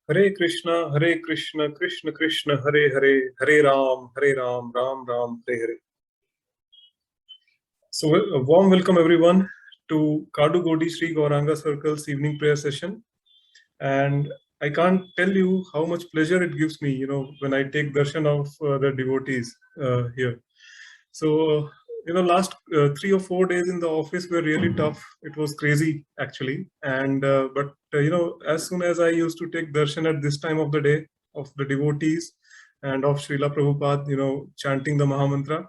Hare Krishna, Krishna Krishna, Hare Hare, Hare Ram, Ram Ram, Hare Hare. So, a warm welcome everyone to Kadugodi Sri Gauranga Circle's evening prayer session. And I can't tell you how much pleasure it gives me, when I take darshan of the devotees here. So, last 3 or 4 days in the office were really tough. It was crazy, actually. And but as soon as I used to take darshan at this time of the day of the devotees and of Srila Prabhupada, chanting the Mahamantra,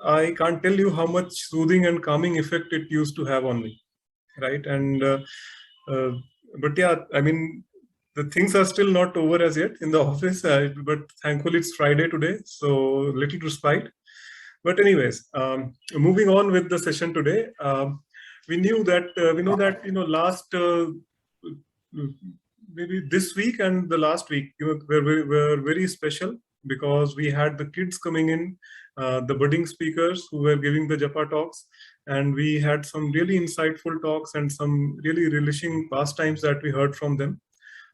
I can't tell you how much soothing and calming effect it used to have on me, right? And uh, but yeah, I mean, the things are still not over as yet in the office, but thankfully it's Friday today, so little respite. But anyways, moving on with the session today, we know that last maybe this week and the last week were very special because we had the kids coming in, the budding speakers who were giving the Japa talks, and we had some really insightful talks and some really relishing pastimes that we heard from them.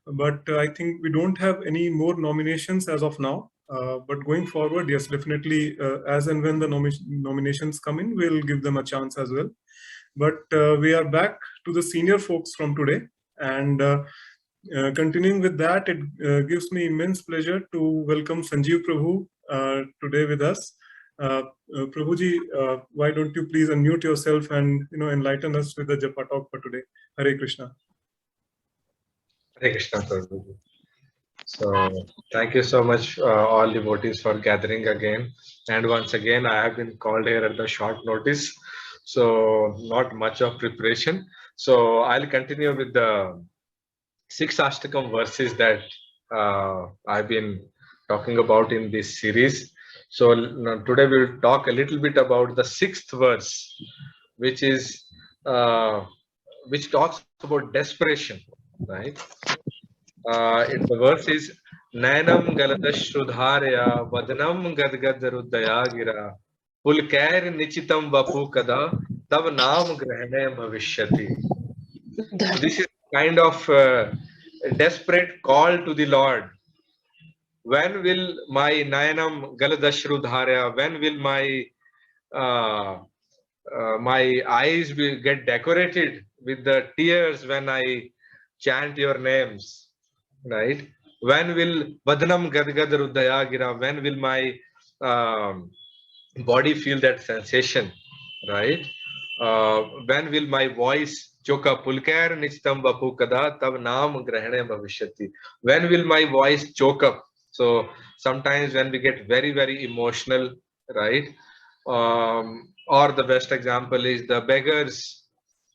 But I think we don't have any more nominations as of now. But going forward, yes, definitely, as and when the nominations come in, we'll give them a chance as well. But we are back to the senior folks from today. And continuing with that, it gives me immense pleasure to welcome Sanjeev Prabhu today with us. Prabhuji, why don't you please unmute yourself and enlighten us with the Japa talk for today. Hare Krishna. Hare Krishna, Prabhuji. So, thank you so much, all devotees, for gathering again. And once again, I have been called here at the short notice, so not much of preparation. So, I'll continue with the 6 Ashtakam verses that I've been talking about in this series. So, today we'll talk a little bit about the 6th verse, which is which talks about desperation, right? The verse is Nainam Galadashrudharya Vadanam Gadgad Rudayagira Pulkair Nichitam Vapu Kada Tav Nam Grahane Bhavishyati. So this is kind of a desperate call to the Lord. When will my Nayanam Galadashrudharya, when will my eyes will get decorated with the tears when I chant your names, right? When will Vadanam Gadgad Rudayagira, when will my body feel that sensation, right? When will my voice choka pulkair nichtam vapu kada tav naam grahane bhavishyati? When will my voice choke up? So sometimes when we get very, very emotional, right? Or the best example is the beggars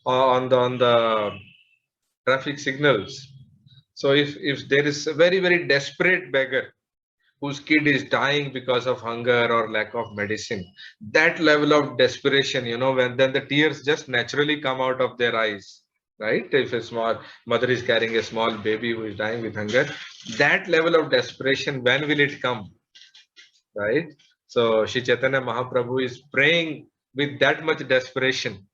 on the traffic signals. So if there is a very, very desperate beggar whose kid is dying because of hunger or lack of medicine, that level of desperation, when then the tears just naturally come out of their eyes, right? If a small mother is carrying a small baby who is dying with hunger, that level of desperation, when will it come, right? So Shri Chaitanya Mahaprabhu is praying with that much desperation,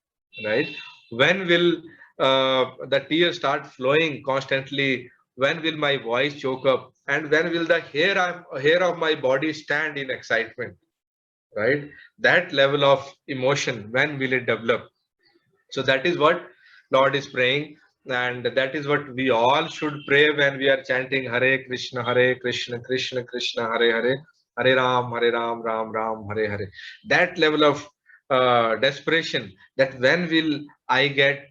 right? When will the tears start flowing constantly? When will my voice choke up? And when will the hair of my body stand in excitement, right? That level of emotion, when will it develop? So that is what Lord is praying, and that is what we all should pray when we are chanting Hare Krishna, Krishna Krishna, Hare Hare, Hare Ram, Ram Ram, Hare Hare. That level of desperation, that when will I get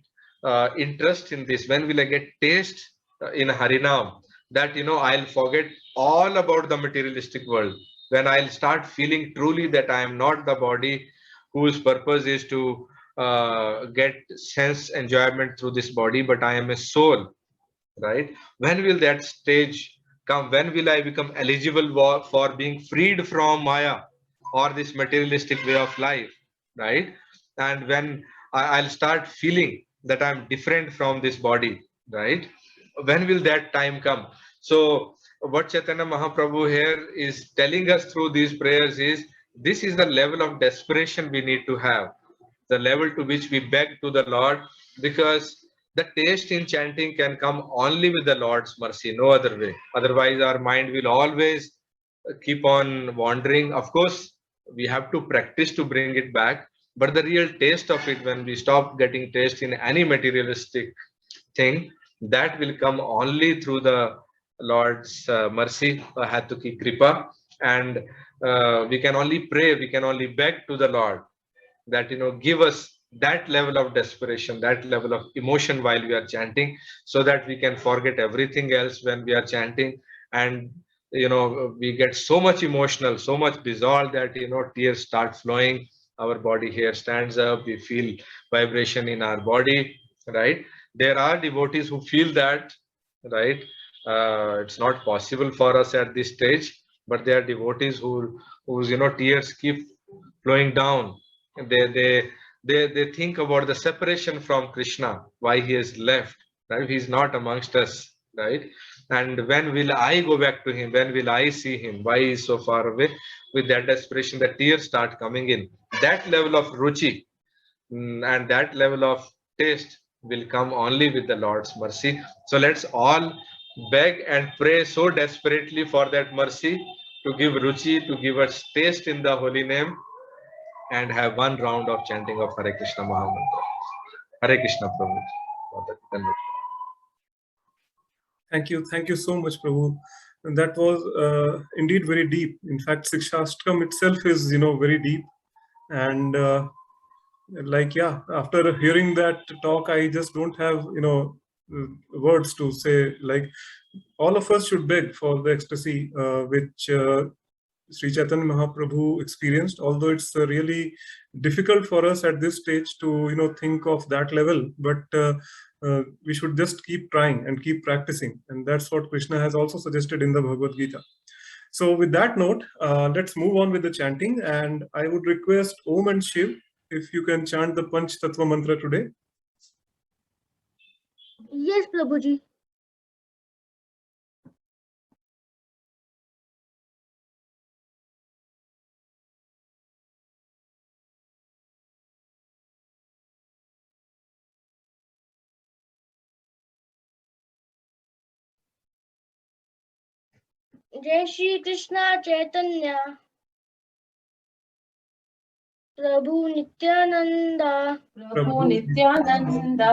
interest in this? When will I get taste in Harinam? That I'll forget all about the materialistic world. When I'll start feeling truly that I am not the body whose purpose is to get sense enjoyment through this body, but I am a soul, right? When will that stage come? When will I become eligible for being freed from Maya or this materialistic way of life, right? And when I'll start feeling that I'm different from this body, right? When will that time come? So what Chaitanya Mahaprabhu here is telling us through these prayers is, this is the level of desperation we need to have, the level to which we beg to the Lord, because The taste in chanting can come only with the Lord's mercy, no other way. Otherwise, our mind will always keep on wandering. Of course, we have to practice to bring it back, but the real taste of it, when we stop getting taste in any materialistic thing, that will come only through the Lord's mercy, Hatuki Kripa, and we can only pray, we can only beg to the Lord that, give us that level of desperation, that level of emotion while we are chanting, so that we can forget everything else when we are chanting. And we get so much emotional, so much dissolved that tears start flowing, our body hair stands up, we feel vibration in our body, right? There are devotees who feel that, right? It's not possible for us at this stage, but there are devotees whose tears keep flowing down. They think about the separation from Krishna, why he is left, right? He's not amongst us, right? And when will I go back to him? When will I see him? Why he is so far away? With that desperation, the tears start coming in. That level of ruchi, and that level of taste will come only with the Lord's mercy. So let's all beg and pray so desperately for that mercy to give ruchi, to give us taste in the holy name, and have one round of chanting of Hare Krishna Mahamantra. Hare Krishna, Prabhu. Thank you so much, Prabhu. And that was indeed very deep. In fact, Sikshastakam itself is, very deep. And after hearing that talk, I just don't have, words to say. Like, all of us should beg for the ecstasy which Sri Chaitanya Mahaprabhu experienced, although it's really difficult for us at this stage to, think of that level, but we should just keep trying and keep practicing. And that's what Krishna has also suggested in the Bhagavad Gita. So with that note, let's move on with the chanting. And I would request Om and Shiv, if you can chant the Panch Tattva mantra today. Yes, Prabhuji. Jai Shri Krishna Chaitanya Prabhu Nityananda Prabhu Nityananda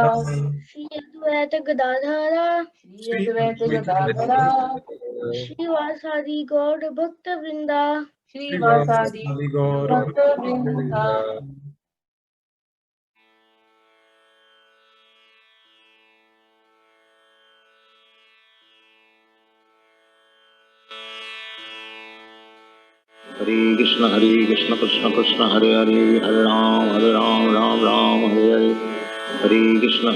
Shri Advaita Gadadhara Shri Advaita Gadadhara Shri Vasadi Gaur Bhakta Vrinda Shri Vasadi Bhakta Vrinda. Hare Krishna Krishna Krishna Hare Hare Hare Ram Ram Ram Hare Hare Hare Krishna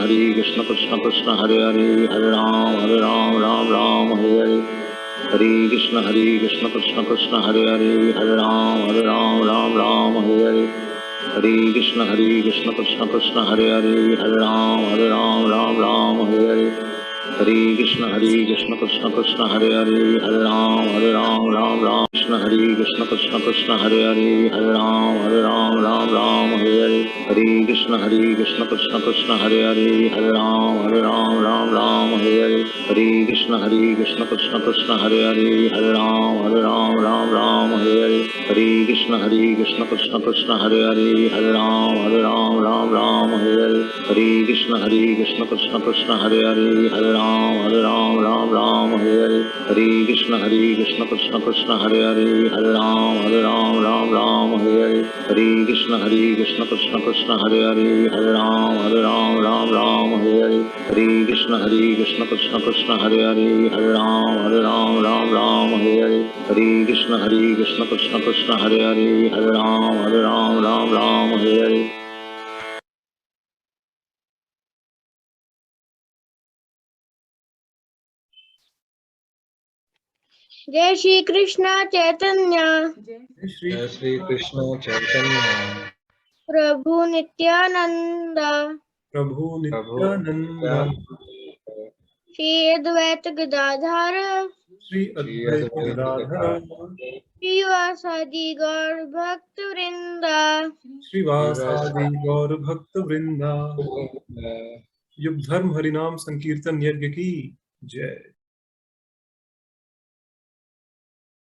Krishna Krishna Hare Hare Hare Ram Ram Hare Hare Hare Krishna Krishna Krishna Hare Hare Hare Ram Ram Hare Hare Hare Krishna Krishna Krishna Hare Hare Hare Ram Hare Hare Hare Krishna Krishna Krishna Hare Hare Hare Ram Krishna Krishna Hare Hare Hare Ram Hare Hare Hare Krishna Krishna Krishna Hare Hare Hare Ram Hare Hare Hare Krishna Krishna Krishna Hare Hare Hare Ram Hare Hare Hare Krishna Krishna Krishna Hare Hare Hare Ram Hare Hare Hare Krishna Krishna Krishna Hare Hare Hare Ram Hare Hare Hare Krishna Krishna Krishna Hare Hare Hare Ram Hare Hare Hare Krishna Krishna Krishna Hare Hare Hare Ram Hare Hare Hare Krishna Krishna Krishna Hare Hare Hare Ram Hare Hare Hare Krishna Krishna Krishna Hare Hare Hare Ram Hare Hare. Jai Shri Krishna Chaitanya Jai Shri Krishna Chaitanya Prabhu Nityananda Prabhu Nityananda Shri Advaita Gadadhara Shri Advaita Gadadhara Shri Vasadi Gaur Bhakta Vrinda Shri Vasadi Gaur Bhakta Vrinda युग धर्म हरिनाम संकीर्तन यज्ञ की जय।